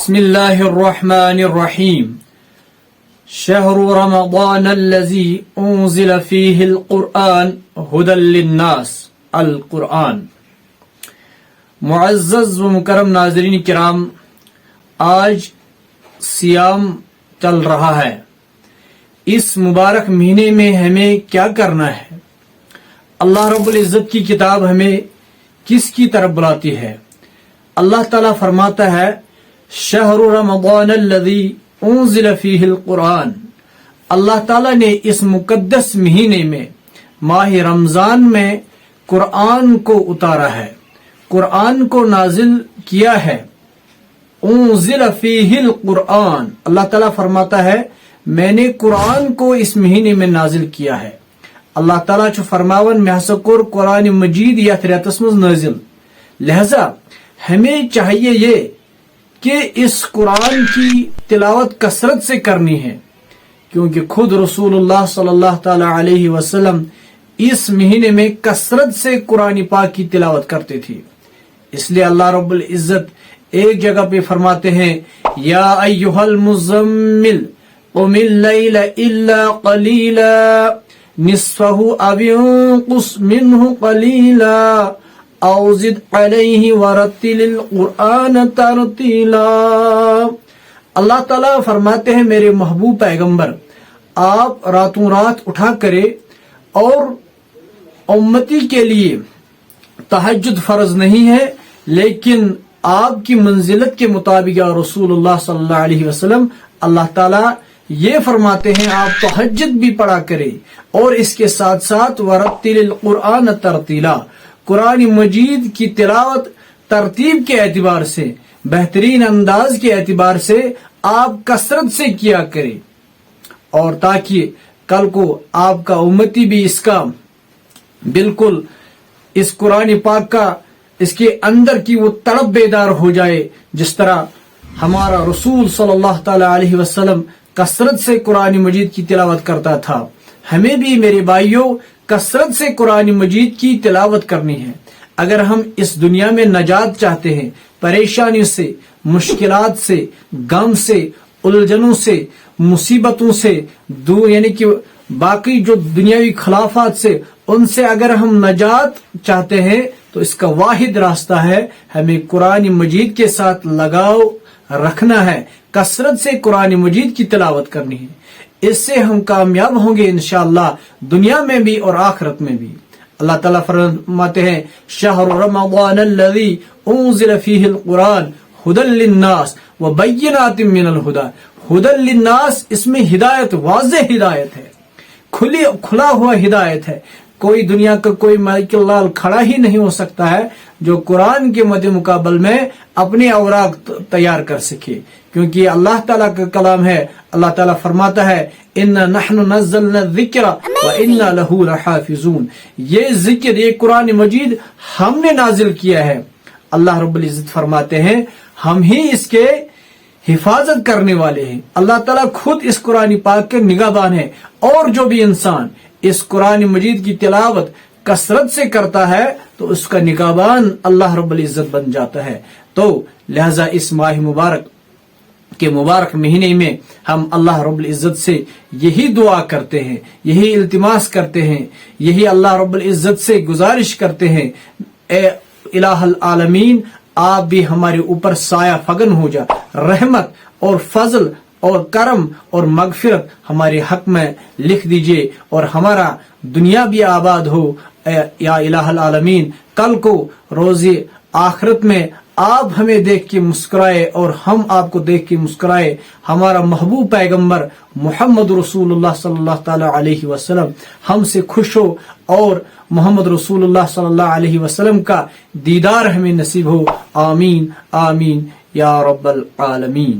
بسم الله الرحمن الرحيم شهر رمضان الذي أنزل فيه القرآن هدى للناس القرآن۔ معزز و مکرم ناظرین کرام، آج سیام چل رہا ہے۔ اس مبارک مہینے میں ہمیں کیا کرنا ہے؟ اللہ رب العزت کی کتاب ہمیں کس کی طرف بلاتی ہے؟ اللہ تعالیٰ فرماتا ہے شہر رمضان الذی انزل فیہ القرآن۔ اللہ تعالیٰ نے اس مقدس مہینے میں ماہ رمضان میں قرآن کو اتارا ہے، قرآن کو نازل کیا ہے۔ انزل فیہ القرآن، اللہ تعالیٰ فرماتا ہے میں نے قرآن کو اس مہینے میں نازل کیا ہے۔ اللہ تعالیٰ چھ فرماون میں ہسا کور قرآن مجید یتھ ریتس مز نازل، لہذا ہمیں چاہیے یہ کہ اس قرآن کی تلاوت کثرت سے کرنی ہے، کیونکہ خود رسول اللہ صلی اللہ تعالی علیہ وسلم اس مہینے میں کثرت سے قرآن پاک کی تلاوت کرتے تھے۔ اس لیے اللہ رب العزت ایک جگہ پہ فرماتے ہیں یا ایھا المزمل قم اللیل الا قلیلا نصفہ او انقص منہ قلیلا او زد علیہ ورتل القرآن ترتیلا۔ اللہ تعالیٰ فرماتے ہیں میرے محبوب پیغمبر، آپ راتوں رات اٹھا کرے اور امتی کے لیے تہجد فرض نہیں ہے، لیکن آپ کی منزلت کے مطابق یا رسول اللہ صلی اللہ علیہ وسلم اللہ تعالیٰ یہ فرماتے ہیں آپ تہجد بھی پڑھا کرے، اور اس کے ساتھ ساتھ ورتل القرآن ترتیلا، قرآن مجید کی تلاوت ترتیب کے اعتبار سے، بہترین انداز کے اعتبار سے آپ کثرت سے کیا کریں، اور تاکہ کل کو آپ کا امتی بھی اس کا بالکل اس قرآن پاک کا اس کے اندر کی وہ تڑپ بیدار ہو جائے جس طرح ہمارا رسول صلی اللہ تعالی علیہ وسلم کثرت سے قرآن مجید کی تلاوت کرتا تھا۔ ہمیں بھی میرے بھائیوں کثرت سے قرآن مجید کی تلاوت کرنی ہے۔ اگر ہم اس دنیا میں نجات چاہتے ہیں، پریشانی سے، مشکلات سے، غم سے، الجھنوں سے، مصیبتوں سے، یعنی کہ باقی جو دنیاوی خلافات سے، ان سے اگر ہم نجات چاہتے ہیں تو اس کا واحد راستہ ہے ہمیں قرآن مجید کے ساتھ لگاؤ رکھنا ہے، کثرت سے قرآن مجید کی تلاوت کرنی ہے۔ اس سے ہم کامیاب ہوں گے انشاءاللہ دنیا میں بھی اور آخرت میں بھی۔ اللہ تعالیٰ فرماتے ہیں شہر رمضان الذی انزل فیہ القرآن ھدی للناس وبینات من الھدی۔ ھدی للناس، اس میں ہدایت، واضح ہدایت ہے، کھلا ہوا ہدایت ہے۔ کوئی دنیا کا کوئی مائیکل لال کھڑا ہی نہیں ہو سکتا ہے جو قرآن کے مد مقابل میں اپنے اوراق تیار کر سکے، کیونکہ یہ اللہ تعالیٰ کا کلام ہے۔ اللہ تعالیٰ فرماتا ہے اِنَّا نَحْنُ نَزَّلْنَا الذِّكْرَ وَإِنَّا لَهُ لَحَافِظُونَ، یہ ذکر، یہ قرآن مجید ہم نے نازل کیا ہے۔ اللہ رب العزت فرماتے ہیں ہم ہی اس کے حفاظت کرنے والے ہیں۔ اللہ تعالیٰ خود اس قرآن پاک کے نگہبان ہے، اور جو بھی انسان اس قرآن مجید کی تلاوت کثرت سے کرتا ہے تو اس کا نگہبان اللہ رب العزت بن جاتا ہے۔ تو لہذا اس ماہ مبارک کے مبارک مہینے میں ہم اللہ رب العزت سے یہی دعا کرتے ہیں، یہی التماس کرتے ہیں، یہی اللہ رب العزت سے گزارش کرتے ہیں اے الہ العالمین آپ بھی ہمارے اوپر سایہ فگن ہو جا، رحمت اور فضل اور کرم اور مغفرت ہمارے حق میں لکھ دیجئے، اور ہمارا دنیا بھی آباد ہو یا الہ العالمین۔ کل کو روز آخرت میں آپ ہمیں دیکھ کے مسکرائے اور ہم آپ کو دیکھ کے مسکرائے، ہمارا محبوب پیغمبر محمد رسول اللہ صلی اللہ تعالی علیہ وسلم ہم سے خوش ہو، اور محمد رسول اللہ صلی اللہ علیہ وسلم کا دیدار ہمیں نصیب ہو۔ آمین آمین یا رب العالمین۔